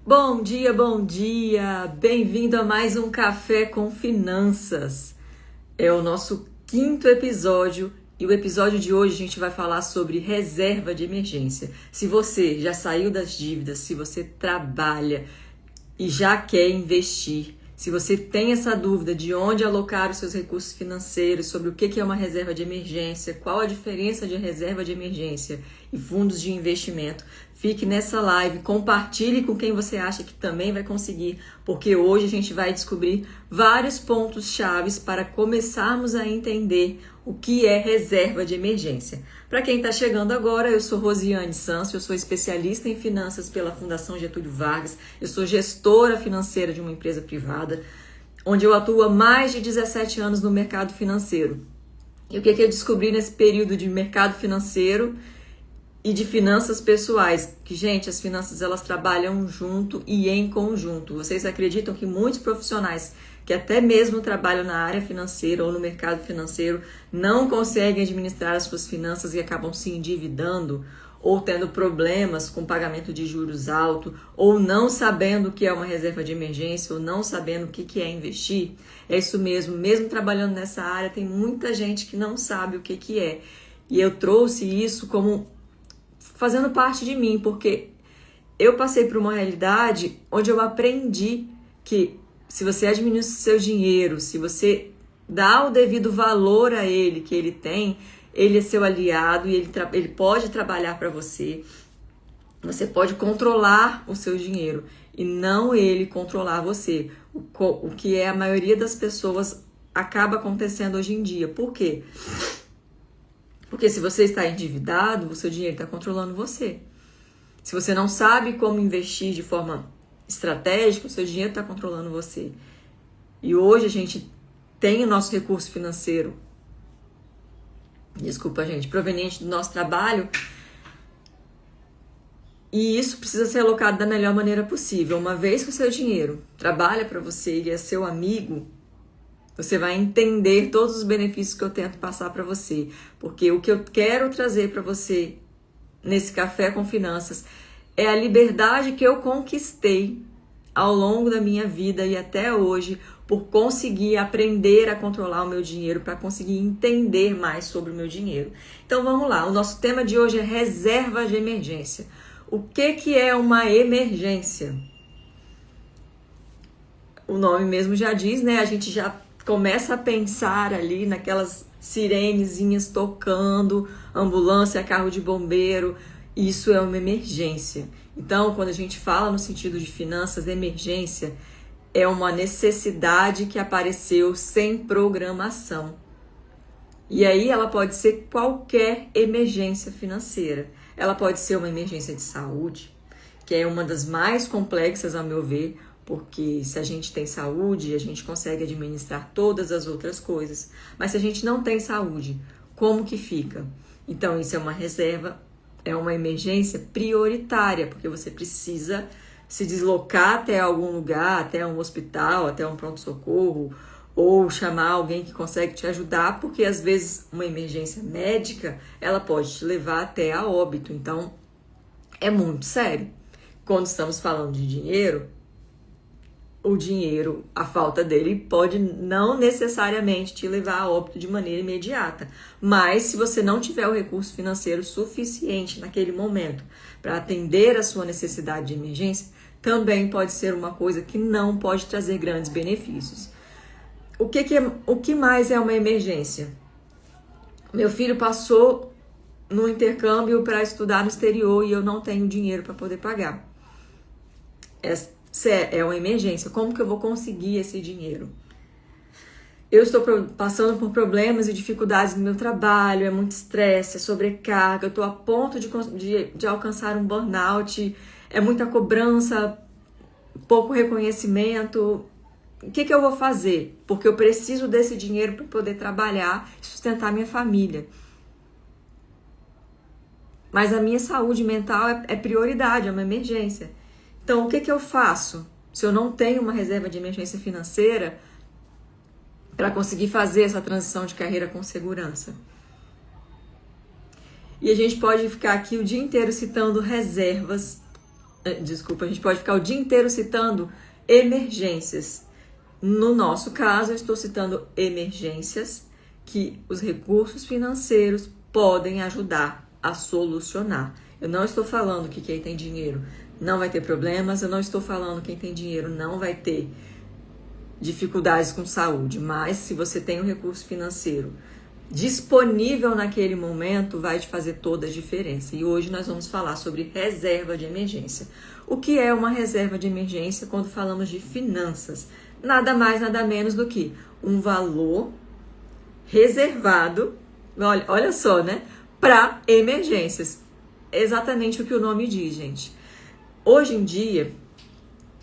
Bom dia, bom dia! Bem-vindo a mais um Café com Finanças. É o nosso 5º episódio e o episódio de hoje a gente vai falar sobre reserva de emergência. Se você já saiu das dívidas, se você trabalha e já quer investir, se você tem essa dúvida de onde alocar os seus recursos financeiros, sobre o que é uma reserva de emergência, qual a diferença de reserva de emergência e fundos de investimento, fique nessa live, compartilhe com quem você acha que também vai conseguir, porque hoje a gente vai descobrir vários pontos chaves para começarmos a entender o que é reserva de emergência. Para quem está chegando agora, eu sou Rosiane Sanso, eu sou especialista em finanças pela Fundação Getúlio Vargas, eu sou gestora financeira de uma empresa privada, onde eu atuo há mais de 17 anos no mercado financeiro. E o que eu descobri nesse período de mercado financeiro e de finanças pessoais? Que, gente, as finanças elas trabalham junto e em conjunto. Vocês acreditam que muitos profissionais que até mesmo trabalham na área financeira ou no mercado financeiro não conseguem administrar as suas finanças e acabam se endividando ou tendo problemas com pagamento de juros alto, ou não sabendo o que é uma reserva de emergência, ou não sabendo o que é investir? É isso mesmo trabalhando nessa área, tem muita gente que não sabe o que é. E eu trouxe isso como fazendo parte de mim, porque eu passei por uma realidade onde eu aprendi que se você administra o seu dinheiro, se você dá o devido valor a ele que ele tem, ele é seu aliado e ele pode trabalhar para você. Você pode controlar o seu dinheiro e não ele controlar você. O que a maioria das pessoas acaba acontecendo hoje em dia. Por quê? Porque se você está endividado, o seu dinheiro está controlando você. Se você não sabe como investir de forma estratégica, o seu dinheiro está controlando você. E hoje a gente tem o nosso recurso financeiro, proveniente do nosso trabalho, e isso precisa ser alocado da melhor maneira possível. Uma vez que o seu dinheiro trabalha para você e é seu amigo, você vai entender todos os benefícios que eu tento passar para você. Porque o que eu quero trazer para você nesse Café com Finanças é a liberdade que eu conquistei ao longo da minha vida e até hoje por conseguir aprender a controlar o meu dinheiro, para conseguir entender mais sobre o meu dinheiro. Então vamos lá, o nosso tema de hoje é reserva de emergência. O que é uma emergência? O nome mesmo já diz, né? A gente já começa a pensar ali naquelas sirenezinhas tocando, ambulância, carro de bombeiro. Isso é uma emergência. Então, quando a gente fala no sentido de finanças, emergência é uma necessidade que apareceu sem programação. E aí ela pode ser qualquer emergência financeira. Ela pode ser uma emergência de saúde, que é uma das mais complexas, a meu ver, porque se a gente tem saúde, a gente consegue administrar todas as outras coisas. Mas se a gente não tem saúde, como que fica? Então, isso é uma reserva, é uma emergência prioritária, porque você precisa se deslocar até algum lugar, até um hospital, até um pronto-socorro, ou chamar alguém que consegue te ajudar, porque às vezes uma emergência médica, ela pode te levar até a óbito. Então, é muito sério. Quando estamos falando de dinheiro, o dinheiro, a falta dele pode não necessariamente te levar a óbito de maneira imediata. Mas se você não tiver o recurso financeiro suficiente naquele momento para atender a sua necessidade de emergência, também pode ser uma coisa que não pode trazer grandes benefícios. O que mais é uma emergência? Meu filho passou no intercâmbio para estudar no exterior e eu não tenho dinheiro para poder pagar. É uma emergência. Como que eu vou conseguir esse dinheiro? Eu estou passando por problemas e dificuldades no meu trabalho, é muito estresse, é sobrecarga, eu estou a ponto de alcançar um burnout, é muita cobrança, pouco reconhecimento. O que eu vou fazer? Porque eu preciso desse dinheiro para poder trabalhar e sustentar minha família. Mas a minha saúde mental é prioridade, é uma emergência. Então, o que eu faço se eu não tenho uma reserva de emergência financeira para conseguir fazer essa transição de carreira com segurança? E a gente pode ficar aqui o dia inteiro citando reservas Desculpa, a gente pode ficar o dia inteiro citando emergências. No nosso caso, eu estou citando emergências que os recursos financeiros podem ajudar a solucionar. Eu não estou falando que quem tem dinheiro não vai ter problemas, eu não estou falando que quem tem dinheiro não vai ter dificuldades com saúde, mas se você tem um recurso financeiro disponível naquele momento, vai te fazer toda a diferença. E hoje nós vamos falar sobre reserva de emergência. O que é uma reserva de emergência quando falamos de finanças? Nada mais, nada menos do que um valor reservado, olha só, né? Para emergências. Exatamente o que o nome diz, gente. Hoje em dia,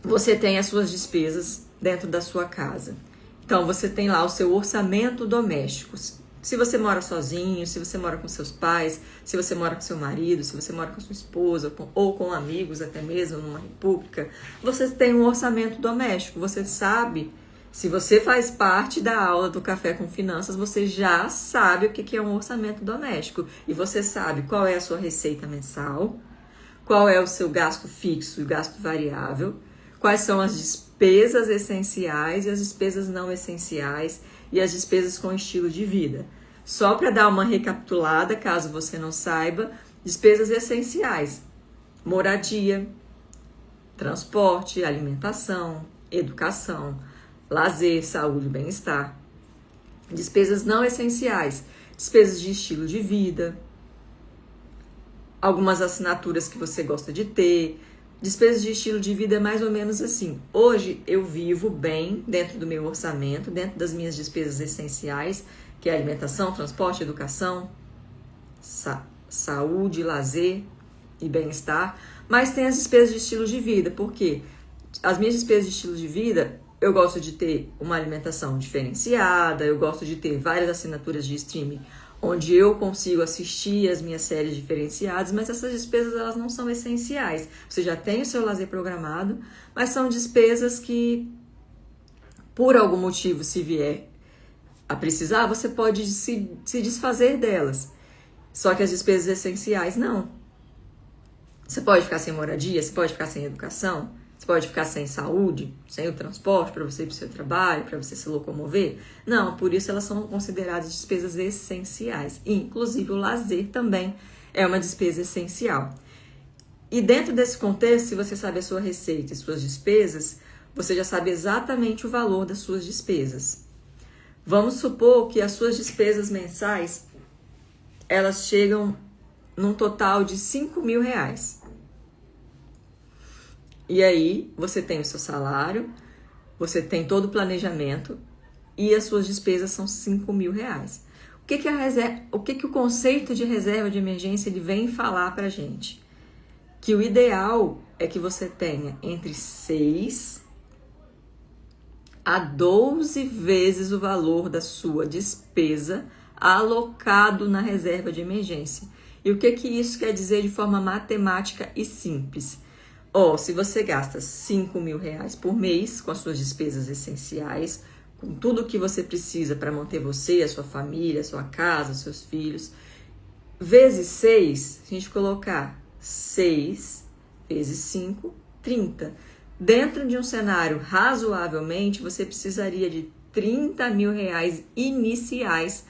você tem as suas despesas dentro da sua casa. Então, você tem lá o seu orçamento doméstico. Se você mora sozinho, se você mora com seus pais, se você mora com seu marido, se você mora com sua esposa ou com amigos, até mesmo numa república, você tem um orçamento doméstico. Você sabe, se você faz parte da aula do Café com Finanças, você já sabe o que é um orçamento doméstico. E você sabe qual é a sua receita mensal, qual é o seu gasto fixo e gasto variável, quais são as despesas essenciais e as despesas não essenciais e as despesas com estilo de vida. Só para dar uma recapitulada, caso você não saiba, despesas essenciais: moradia, transporte, alimentação, educação, lazer, saúde e bem-estar. Despesas não essenciais: despesas de estilo de vida, algumas assinaturas que você gosta de ter. Despesas de estilo de vida é mais ou menos assim. Hoje eu vivo bem dentro do meu orçamento, dentro das minhas despesas essenciais, que é alimentação, transporte, educação, saúde, lazer e bem-estar. Mas tem as despesas de estilo de vida, porque as minhas despesas de estilo de vida, eu gosto de ter uma alimentação diferenciada, eu gosto de ter várias assinaturas de streaming onde eu consigo assistir as minhas séries diferenciadas, mas essas despesas elas não são essenciais. Você já tem o seu lazer programado, mas são despesas que, por algum motivo, se vier a precisar, você pode se desfazer delas. Só que as despesas essenciais, não. Você pode ficar sem moradia, você pode ficar sem educação, você pode ficar sem saúde, sem o transporte para você ir para o seu trabalho, para você se locomover. Não, por isso elas são consideradas despesas essenciais. Inclusive o lazer também é uma despesa essencial. E dentro desse contexto, se você sabe a sua receita e suas despesas, você já sabe exatamente o valor das suas despesas. Vamos supor que as suas despesas mensais, elas chegam num total de R$5.000. E aí, você tem o seu salário, você tem todo o planejamento e as suas despesas são R$5.000. O que o conceito de reserva de emergência ele vem falar pra gente? Que o ideal é que você tenha entre 6 a 12 vezes o valor da sua despesa alocado na reserva de emergência. E o que isso quer dizer de forma matemática e simples? Se você gasta R$5.000 por mês com as suas despesas essenciais, com tudo o que você precisa para manter você, a sua família, a sua casa, os seus filhos, vezes 6, se a gente colocar 6 vezes 5, 30. Dentro de um cenário razoavelmente, você precisaria de R$30.000 iniciais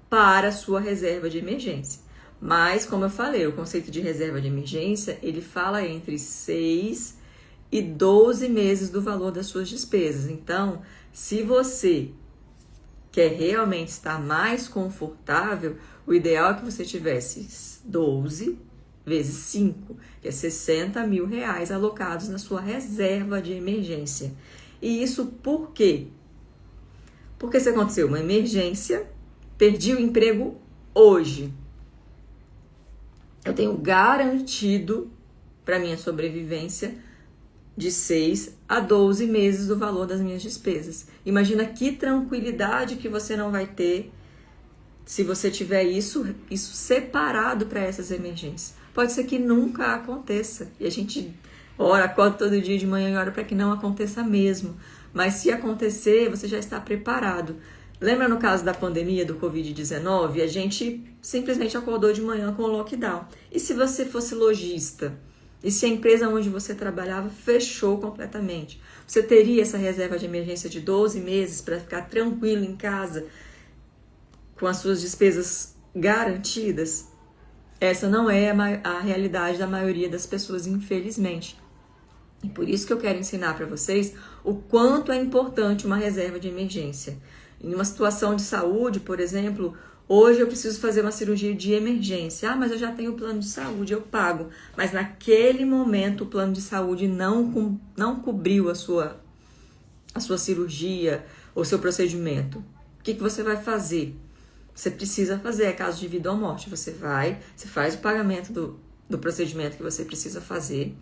para a sua reserva de emergência. Mas, como eu falei, o conceito de reserva de emergência, ele fala entre 6 e 12 meses do valor das suas despesas. Então, se você quer realmente estar mais confortável, o ideal é que você tivesse 12 vezes 5, que é R$60.000 alocados na sua reserva de emergência. E isso por quê? Porque se aconteceu uma emergência, perdi o emprego hoje, eu tenho garantido para minha sobrevivência de 6 a 12 meses do valor das minhas despesas. Imagina que tranquilidade que você não vai ter se você tiver isso separado para essas emergências. Pode ser que nunca aconteça. E a gente acorda todo dia de manhã e ora para que não aconteça mesmo. Mas se acontecer, você já está preparado. Lembra no caso da pandemia do Covid-19? A gente simplesmente acordou de manhã com o lockdown. E se você fosse lojista E se a empresa onde você trabalhava fechou completamente? Você teria essa reserva de emergência de 12 meses para ficar tranquilo em casa com as suas despesas garantidas? Essa não é a realidade da maioria das pessoas, infelizmente. E por isso que eu quero ensinar para vocês o quanto é importante uma reserva de emergência. Em uma situação de saúde, por exemplo, hoje eu preciso fazer uma cirurgia de emergência. Mas eu já tenho plano de saúde, eu pago. Mas naquele momento o plano de saúde não cobriu a sua cirurgia ou seu procedimento. O que você vai fazer? Você precisa fazer, é caso de vida ou morte. Você faz o pagamento do procedimento que você precisa fazer,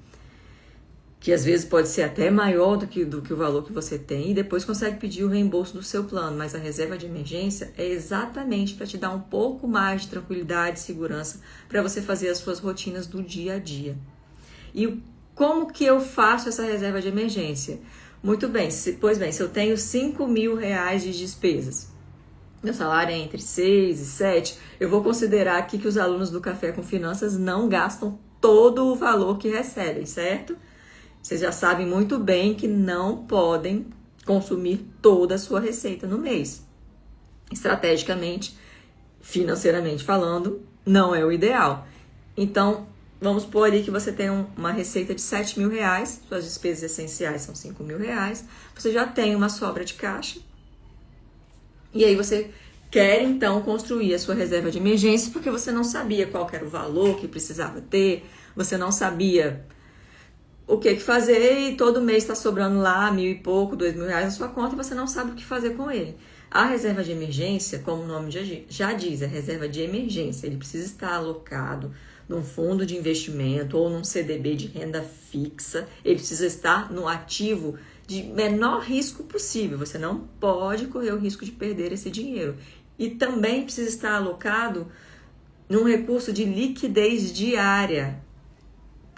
que às vezes pode ser até maior do que o valor que você tem, e depois consegue pedir o reembolso do seu plano. Mas a reserva de emergência é exatamente para te dar um pouco mais de tranquilidade e segurança para você fazer as suas rotinas do dia a dia. E como que eu faço essa reserva de emergência? Muito bem, se eu tenho 5 mil reais de despesas, meu salário é entre 6 e 7, eu vou considerar aqui que os alunos do Café com Finanças não gastam todo o valor que recebem, certo? Vocês já sabem muito bem que não podem consumir toda a sua receita no mês. Estrategicamente, financeiramente falando, não é o ideal. Então, vamos supor ali que você tem uma receita de 7 mil reais, suas despesas essenciais são 5 mil reais, você já tem uma sobra de caixa, e aí você quer então construir a sua reserva de emergência, porque você não sabia qual era o valor que precisava ter, você não sabia o que fazer, e todo mês está sobrando lá 1.000 e pouco, 2.000 reais na sua conta, e você não sabe o que fazer com ele. A reserva de emergência, como o nome já diz, é reserva de emergência. Ele precisa estar alocado num fundo de investimento ou num CDB de renda fixa. Ele precisa estar no ativo de menor risco possível. Você não pode correr o risco de perder esse dinheiro. E também precisa estar alocado num recurso de liquidez diária.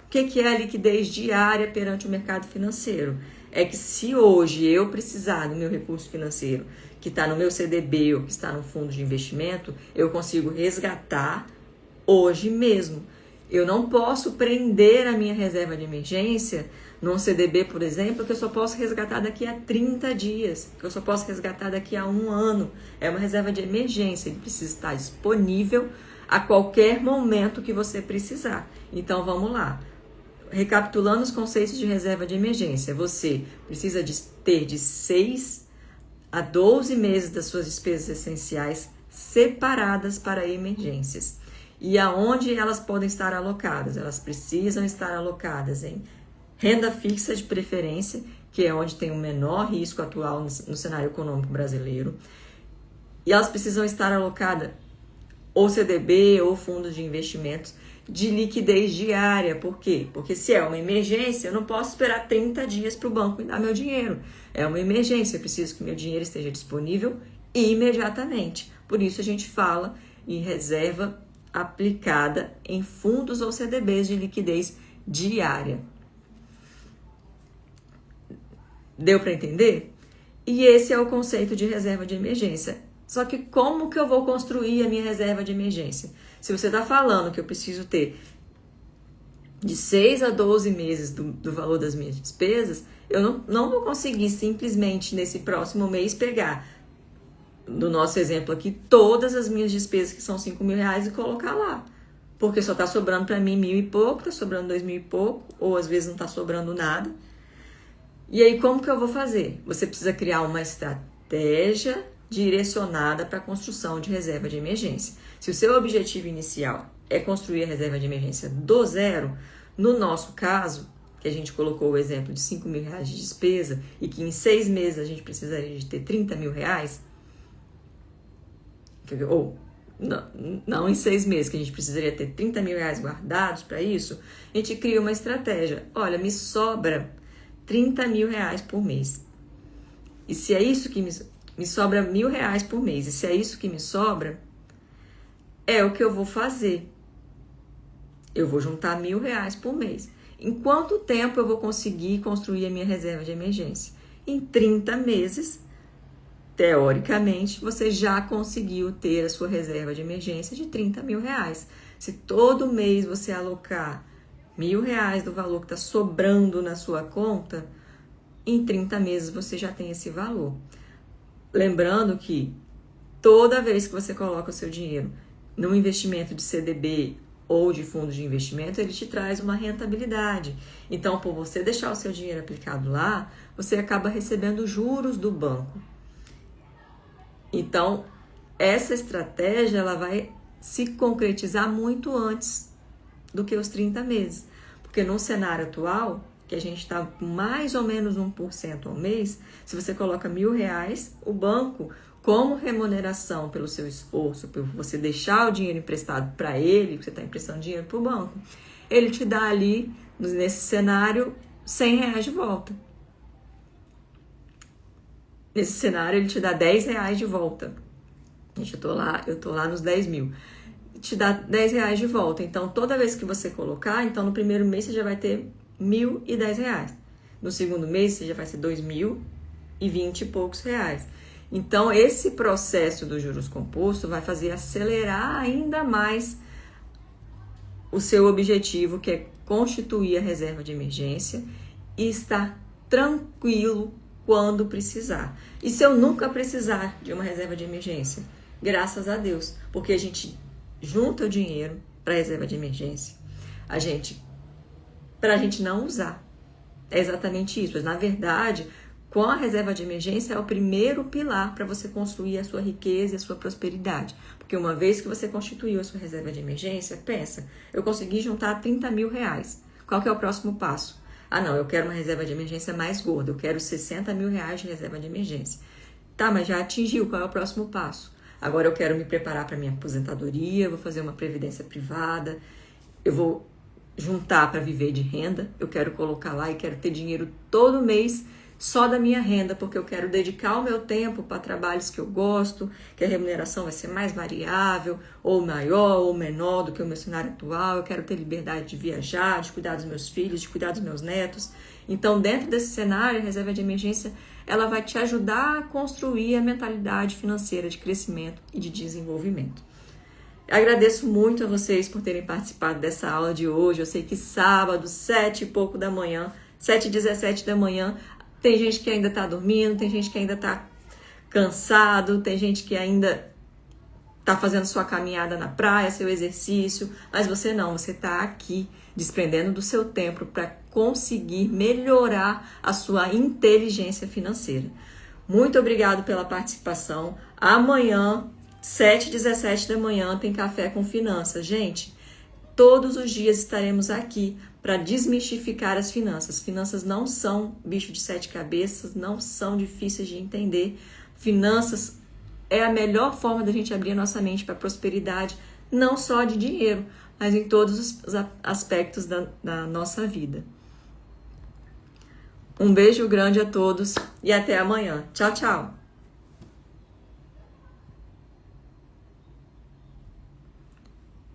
O que é a liquidez diária perante o mercado financeiro? É que se hoje eu precisar do meu recurso financeiro, que está no meu CDB ou que está no fundo de investimento, eu consigo resgatar hoje mesmo. Eu não posso prender a minha reserva de emergência num CDB, por exemplo, que eu só posso resgatar daqui a 30 dias, que eu só posso resgatar daqui a 1 ano. É uma reserva de emergência, ele precisa estar disponível a qualquer momento que você precisar. Então, vamos lá. Recapitulando os conceitos de reserva de emergência, você precisa ter de 6 a 12 meses das suas despesas essenciais separadas para emergências. E aonde elas podem estar alocadas? Elas precisam estar alocadas em renda fixa de preferência, que é onde tem o menor risco atual no cenário econômico brasileiro. E elas precisam estar alocadas ou CDB ou fundos de investimentos de liquidez diária. Por quê? Porque se é uma emergência, eu não posso esperar 30 dias para o banco me dar meu dinheiro. É uma emergência, eu preciso que meu dinheiro esteja disponível imediatamente. Por isso a gente fala em reserva aplicada em fundos ou CDBs de liquidez diária. Deu para entender? E esse é o conceito de reserva de emergência. Só que como que eu vou construir a minha reserva de emergência? Se você está falando que eu preciso ter de 6 a 12 meses do valor das minhas despesas, eu não vou conseguir simplesmente nesse próximo mês pegar, no nosso exemplo aqui, todas as minhas despesas que são 5 mil reais e colocar lá. Porque só está sobrando para mim 1.000 e pouco, está sobrando 2.000 e pouco, ou às vezes não está sobrando nada. E aí como que eu vou fazer? Você precisa criar uma estratégia direcionada para a construção de reserva de emergência. Se o seu objetivo inicial é construir a reserva de emergência do zero, no nosso caso, que a gente colocou o exemplo de 5 mil reais de despesa e que em 6 meses a gente precisaria de ter 30 mil reais, ou não em 6 meses, que a gente precisaria ter 30 mil reais guardados para isso, a gente cria uma estratégia. Olha, me sobra 30 mil reais por mês. E se é isso que me sobra 1.000 reais por mês, e se é isso que me sobra, é o que eu vou fazer. Eu vou juntar 1.000 reais por mês. Em quanto tempo eu vou conseguir construir a minha reserva de emergência? Em 30 meses, teoricamente, você já conseguiu ter a sua reserva de emergência de 30 mil reais. Se todo mês você alocar R$ 1.000 do valor que está sobrando na sua conta, em 30 meses você já tem esse valor. Lembrando que toda vez que você coloca o seu dinheiro num investimento de CDB ou de fundo de investimento, ele te traz uma rentabilidade. Então, por você deixar o seu dinheiro aplicado lá, você acaba recebendo juros do banco. Então, essa estratégia ela vai se concretizar muito antes do que os 30 meses. Porque no cenário atual, que a gente está com mais ou menos 1% ao mês, se você coloca R$ 1.000, o banco, como remuneração pelo seu esforço, por você deixar o dinheiro emprestado para ele, que você está emprestando dinheiro para o banco, ele te dá ali, nesse cenário, R$ 100 de volta. Nesse cenário, ele te dá R$ 10 de volta. Gente, eu tô lá nos 10 mil. Te dá R$ 10 de volta. Então, toda vez que você colocar, então no primeiro mês você já vai ter R$ 1.010. No segundo mês você já vai ser R$ 2.020 e poucos reais. Então, esse processo do juros composto vai fazer acelerar ainda mais o seu objetivo, que é constituir a reserva de emergência e estar tranquilo quando precisar. E se eu nunca precisar de uma reserva de emergência? Graças a Deus, porque a gente junta o dinheiro para a reserva de emergência, para a gente não usar. É exatamente isso. Mas, na verdade, com a reserva de emergência é o primeiro pilar para você construir a sua riqueza e a sua prosperidade. Porque uma vez que você constituiu a sua reserva de emergência, pensa, eu consegui juntar R$ 30 mil. Qual que é o próximo passo? Ah, não, eu quero uma reserva de emergência mais gorda, eu quero R$ 60 mil de reserva de emergência. Tá, mas já atingiu, qual é o próximo passo? Agora eu quero me preparar para minha aposentadoria, vou fazer uma previdência privada, eu vou juntar para viver de renda, eu quero colocar lá e quero ter dinheiro todo mês só da minha renda, porque eu quero dedicar o meu tempo para trabalhos que eu gosto, que a remuneração vai ser mais variável, ou maior, ou menor do que o meu cenário atual, eu quero ter liberdade de viajar, de cuidar dos meus filhos, de cuidar dos meus netos. Então, dentro desse cenário, a reserva de emergência, ela vai te ajudar a construir a mentalidade financeira de crescimento e de desenvolvimento. Agradeço muito a vocês por terem participado dessa aula de hoje. Eu sei que sábado, 7 e pouco da manhã, 7h17 da manhã, tem gente que ainda está dormindo, tem gente que ainda está cansado, tem gente que ainda está fazendo sua caminhada na praia, seu exercício, mas você não, você está aqui desprendendo do seu tempo para conseguir melhorar a sua inteligência financeira. Muito obrigado pela participação. Amanhã, 7h17 da manhã, tem Café com Finanças. Gente, todos os dias estaremos aqui para desmistificar as finanças. Finanças não são bicho de 7 cabeças, não são difíceis de entender. Finanças é a melhor forma da gente abrir a nossa mente para a prosperidade, não só de dinheiro, mas em todos os aspectos da nossa vida. Um beijo grande a todos e até amanhã. Tchau, tchau!